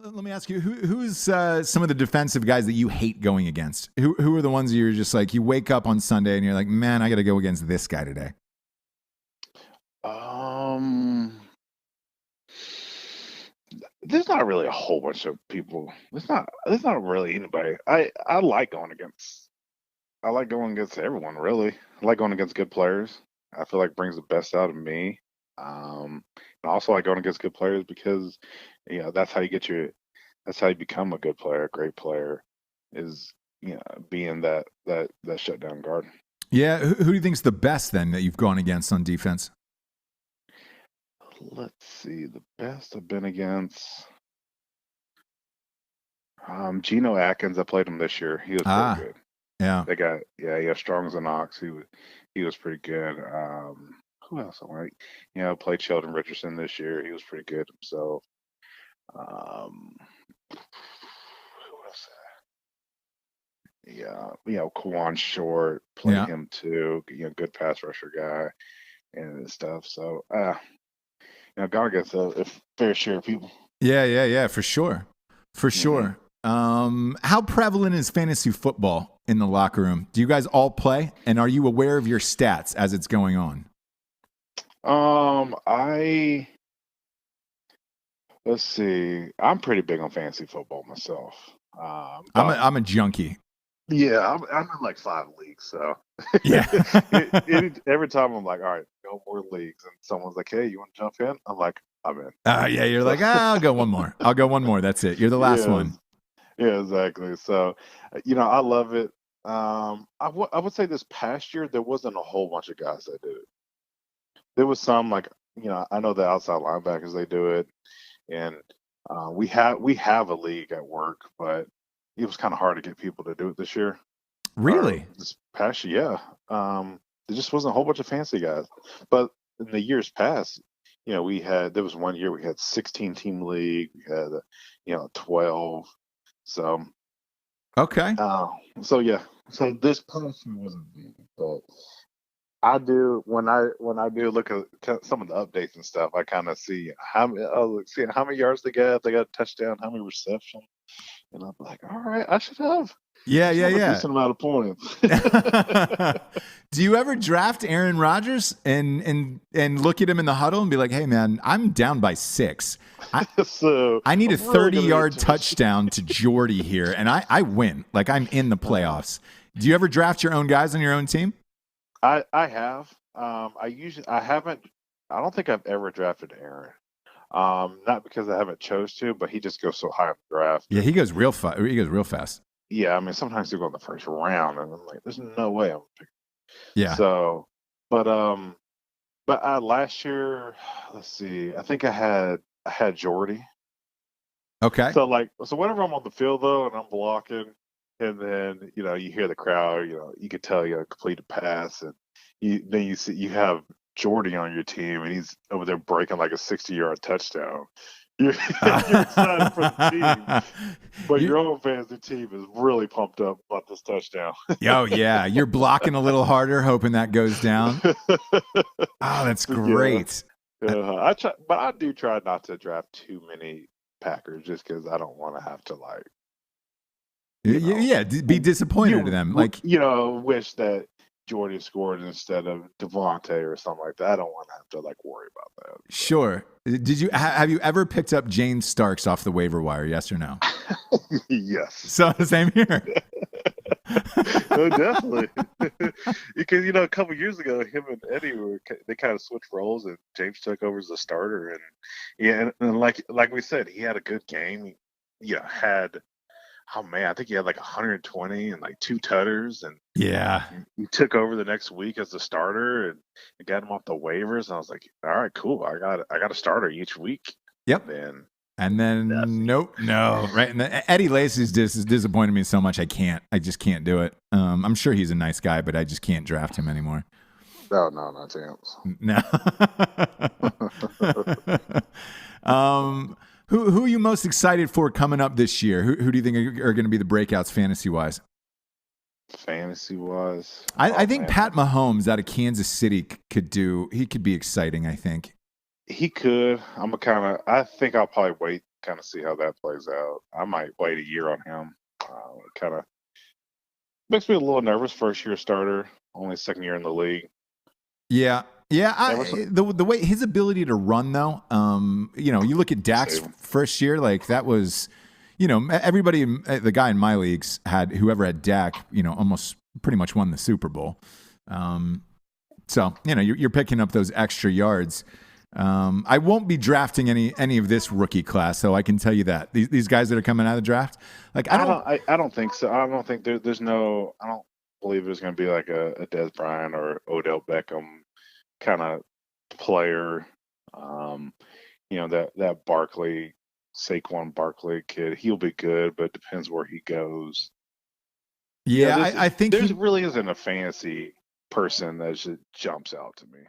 Let me ask you, who's some of the defensive guys that you hate going against? Who are the ones you're just like, you wake up on Sunday and you're like, man, I got to go against this guy today? Um, there's not really a whole bunch of people. There's not really anybody. I like going against. I like going against everyone, really. I like going against good players. I feel like it brings the best out of me. And I also like going against good players because, that's how you that's how you become a good player, a great player, is being that shutdown guard. Yeah, who do you think's the best then that you've gone against on defense? Let's see, the best I've been against. Geno Atkins. I played him this year. He was pretty Ah, good. yeah. Yeah, strong as an ox. He was pretty good. Who else I like? Played Sheldon Richardson this year. He was pretty good himself. Who else? Yeah, Kawan Short, played Yeah. him too. Good pass rusher guy and stuff. So, gotta get a fair share of people. Yeah, for sure. For hmm sure. How prevalent is fantasy football in the locker room? Do you guys all play? And are you aware of your stats as it's going on? I let's see. I'm pretty big on fantasy football myself. But I'm a junkie. yeah, I'm in like 5 leagues, so Yeah. every time I'm like, all right, no more leagues, and someone's like, hey, you want to jump in? I'm like, I'm in. Yeah, you're like, I'll go one more. That's it. You're the last Yeah, one. yeah, exactly. So, I love it. I would say this past year there wasn't a whole bunch of guys that did it. There was some like, I know the outside linebackers they do it, and we have a league at work, but it was kind of hard to get people to do it this year. Or Really? this past year, yeah. There just wasn't a whole bunch of fancy guys. But in the years past, there was one year we had 16 team league, we had 12. So Okay. uh so yeah. So this past year wasn't big, but I do when I do look at some of the updates and stuff, I kind of see see how many yards they got a touchdown, how many receptions, and I'm like, all right, Yeah, I should yeah, have a yeah. decent amount of points. Do you ever draft Aaron Rodgers and look at him in the huddle and be like, "Hey, man, I'm down by 6. So I need a I'm really gonna 30-yard get to this. touchdown to Jordy here, and I win. Like I'm in the playoffs." Do you ever draft your own guys on your own team? I have. I haven't. I don't think I've ever drafted Aaron. Not because I haven't chose to, but he just goes so high in the draft. Yeah, And he goes real fast. He goes real fast. yeah, I mean sometimes he'll go in the first round, and I'm like, there's no way I'm picking. Yeah. So, but last year, let's see. I think I had Jordy. Okay. So whenever I'm on the field though, and I'm blocking, and then you hear the crowd, you could tell you complete a pass, and you see you have Jordy on your team, and he's over there breaking like a 60-yard touchdown. You're, you're excited for the team, but You- your own fantasy team is really pumped up about this touchdown. Oh yeah, you're blocking a little harder, hoping that goes down. Oh, that's Yeah, great. I try, but I do try not to draft too many Packers just because I don't want to have to Yeah, be disappointed to them. Like, wish that Jordan scored instead of Devontae or something like that. I don't want to have to worry about that. sure. Did you have you ever picked up James Starks off the waiver wire? Yes or no? Yes. So same here. No, definitely. Because a couple years ago, him and Eddie they kind of switched roles, and James took over as a starter, and yeah, and like we said, he had a good game. He had. Oh man, I think he had 120 and 2 tutters, and Yeah. he took over the next week as the starter and got him off the waivers. And I was like, all right, cool. I got a starter each week. Yep. And then nothing. nope, no, right. And Eddie Lacy's just disappointed me so much. I just can't do it. I'm sure he's a nice guy, but I just can't draft him anymore. No, not chance. No. Who are you most excited for coming up this year? Who do you think are going to be the breakouts fantasy wise? Fantasy wise, I think Pat Mahomes out of Kansas City could do. He could be exciting. I think he could. I think I'll probably wait kind of see how that plays out. I might wait a year on him. Kind of makes me a little nervous. First year starter, only second year in the league. Yeah. The way his ability to run though, you look at Dak's first year, like that was, everybody, the guy in my leagues whoever had Dak, almost pretty much won the Super Bowl. So you're picking up those extra yards. I won't be drafting any of this rookie class, so I can tell you that these guys that are coming out of the draft, like I don't think so. I don't think there's no. I don't believe there's going to be like a Des Bryant or Odell Beckham kind of player. That Barkley, Saquon Barkley kid, he'll be good, but it depends where he goes. Yeah, I think there really isn't a fantasy person that just jumps out to me.